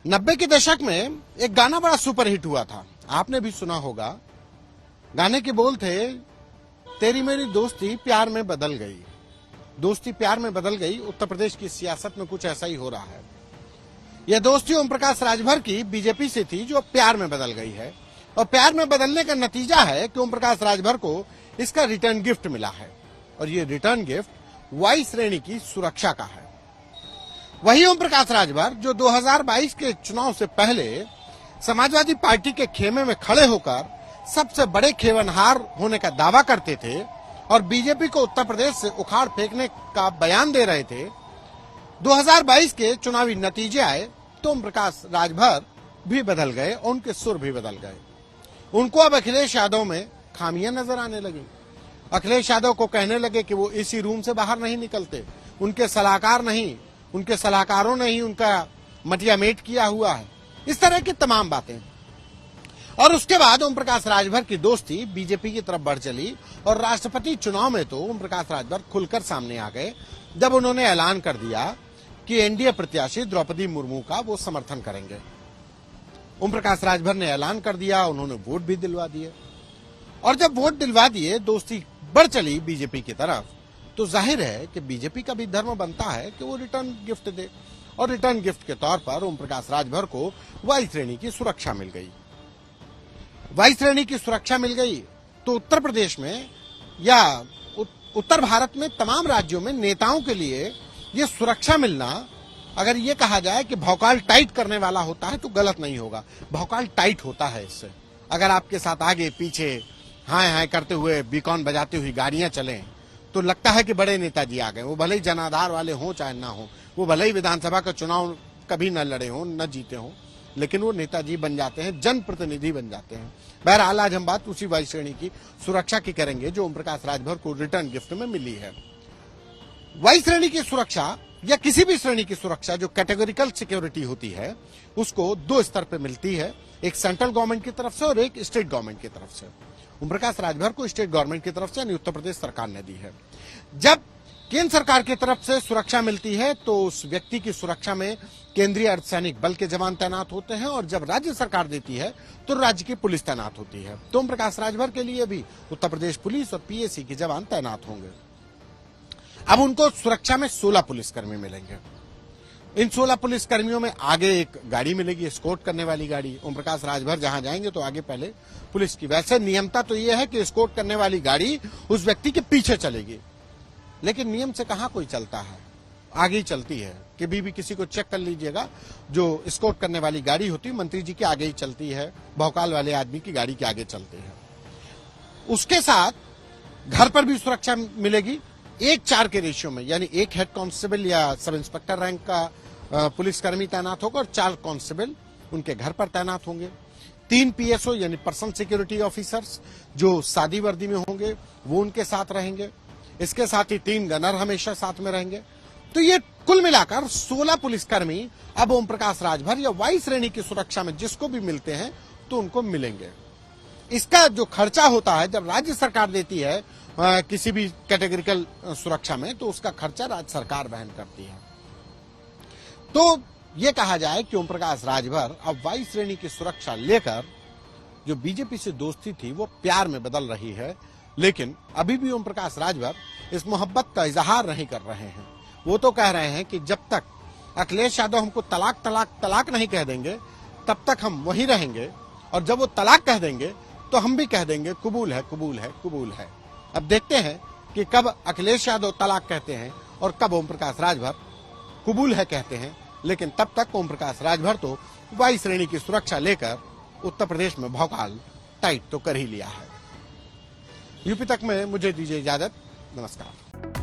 90 के दशक में एक गाना बड़ा सुपरहिट हुआ था, आपने भी सुना होगा। गाने के बोल थे, तेरी मेरी दोस्ती प्यार में बदल गई। दोस्ती प्यार में बदल गई। उत्तर प्रदेश की सियासत में कुछ ऐसा ही हो रहा है। यह दोस्ती ओम प्रकाश राजभर की बीजेपी से थी, जो प्यार में बदल गई है। और प्यार में बदलने का नतीजा है कि ओम प्रकाश राजभर को इसका रिटर्न गिफ्ट मिला है। और ये रिटर्न गिफ्ट वाई श्रेणी की सुरक्षा का है। वही ओम प्रकाश राजभर जो 2022 के चुनाव से पहले समाजवादी पार्टी के खेमे में खड़े होकर सबसे बड़े खेवनहार होने का दावा करते थे और बीजेपी को उत्तर प्रदेश से उखाड़ फेंकने का बयान दे रहे थे, 2022 के चुनावी नतीजे आए तो ओम प्रकाश राजभर भी बदल गए और उनके सुर भी बदल गए। उनको अब अखिलेश यादव में खामियां नजर आने लगी। अखिलेश यादव को कहने लगे कि वो इसी रूम से बाहर नहीं निकलते, उनके सलाहकार नहीं, उनके सलाहकारों ने ही उनका मटियामेट किया हुआ है, इस तरह की तमाम बातें। और उसके बाद ओम प्रकाश राजभर की दोस्ती बीजेपी की तरफ बढ़ चली और राष्ट्रपति चुनाव में तो ओम प्रकाश राजभर खुलकर सामने आ गए जब उन्होंने ऐलान कर दिया कि एनडीए प्रत्याशी द्रौपदी मुर्मू का वो समर्थन करेंगे। ओम प्रकाश राजभर ने ऐलान कर दिया, उन्होंने वोट भी दिलवा दिए। और जब वोट दिलवा दिए, दोस्ती बढ़ चली बीजेपी की तरफ, तो जाहिर है कि बीजेपी का भी धर्म बनता है कि वो रिटर्न गिफ्ट दे। और रिटर्न गिफ्ट के तौर पर ओम प्रकाश राजभर को वाई श्रेणी की सुरक्षा मिल गई। वाई श्रेणी की सुरक्षा मिल गई तो उत्तर प्रदेश में या उत्तर भारत में तमाम राज्यों में नेताओं के लिए ये सुरक्षा मिलना, अगर ये कहा जाए कि भौकाल टाइट करने वाला होता है तो गलत नहीं होगा। भौकाल टाइट होता है इससे। अगर आपके साथ आगे पीछे हाय हाय करते हुए बीकॉन बजाती हुई गाड़ियां चलें तो लगता है कि बड़े नेताजी आ गए। वो भले ही जनाधार वाले हों चाहे ना हो, वो भले ही विधानसभा का चुनाव कभी न लड़े हों न जीते हों, लेकिन वो नेताजी बन जाते हैं, जनप्रतिनिधि बन जाते हैं। बहरहाल आज हम बात उसी वाई श्रेणी की सुरक्षा की करेंगे जो ओम प्रकाश राजभर को रिटर्न गिफ्ट में मिली है। वाई श्रेणी की सुरक्षा या किसी भी श्रेणी की सुरक्षा जो कैटेगोरिकल सिक्योरिटी होती है, उसको दो स्तर पर मिलती है, एक सेंट्रल गवर्नमेंट की तरफ से और एक स्टेट गवर्नमेंट की तरफ से। ओम प्रकाश राजभर को स्टेट गवर्नमेंट की तरफ से यानी उत्तर प्रदेश सरकार ने दी है। जब केंद्र सरकार की तरफ से सुरक्षा मिलती है तो उस व्यक्ति की सुरक्षा में केंद्रीय अर्धसैनिक बल के जवान तैनात होते हैं और जब राज्य सरकार देती है तो राज्य की पुलिस तैनात होती है। तो ओम प्रकाश राजभर के लिए भी उत्तर प्रदेश पुलिस और पीएसी के जवान तैनात होंगे। अब उनको सुरक्षा में 16 पुलिसकर्मी मिलेंगे। इन 16 पुलिसकर्मियों में आगे एक गाड़ी मिलेगी, एस्कॉर्ट करने वाली गाड़ी। ओम प्रकाश राजभर जहां जाएंगे तो आगे पहले पुलिस की। वैसे नियमता तो यह है कि एस्कॉर्ट करने वाली गाड़ी उस व्यक्ति के पीछे चलेगी, लेकिन नियम से कहां कोई चलता है, आगे ही चलती है। कभी भी किसी को चेक कर लीजिएगा, जो एस्कॉर्ट करने वाली गाड़ी होती है मंत्री जी के आगे ही चलती है, भौकाल वाले आदमी की गाड़ी के आगे चलती है। उसके साथ घर पर भी सुरक्षा मिलेगी 1:4 के रेशियो में, यानी एक हेड कांस्टेबल या सब इंस्पेक्टर रैंक का पुलिसकर्मी तैनात होगा और 4 कांस्टेबल उनके घर पर तैनात होंगे। 3 पीएसओ यानी पर्सनल सिक्योरिटी ऑफिसर्स जो सादी वर्दी में होंगे वो उनके साथ रहेंगे। इसके साथ ही 3 गनर हमेशा साथ में रहेंगे। तो ये कुल मिलाकर 16 पुलिसकर्मी अब ओम प्रकाश राजभर या वाई श्रेणी की सुरक्षा में जिसको भी मिलते हैं तो उनको मिलेंगे। इसका जो खर्चा होता है जब राज्य सरकार देती है किसी भी कैटेगरिकल सुरक्षा में, तो उसका खर्चा राज्य सरकार वहन करती है। तो ये कहा जाए कि ओम प्रकाश राजभर अब वाई श्रेणी की सुरक्षा लेकर जो बीजेपी से दोस्ती थी वो प्यार में बदल रही है। लेकिन अभी भी ओम प्रकाश राजभर इस मोहब्बत का इजहार नहीं कर रहे हैं। वो तो कह रहे हैं कि जब तक अखिलेश यादव हमको तलाक तलाक तलाक नहीं कह देंगे तब तक हम वहीं रहेंगे, और जब वो तलाक कह देंगे तो हम भी कह देंगे कबूल है कबूल है कबूल है। अब देखते हैं कि कब अखिलेश यादव तलाक कहते हैं और कब ओम प्रकाश राजभर कबूल है कहते हैं। लेकिन तब तक ओम प्रकाश राजभर तो वाई श्रेणी की सुरक्षा लेकर उत्तर प्रदेश में भौकाल टाइट तो कर ही लिया है। यूपी तक में मुझे दीजिए इजाजत। नमस्कार।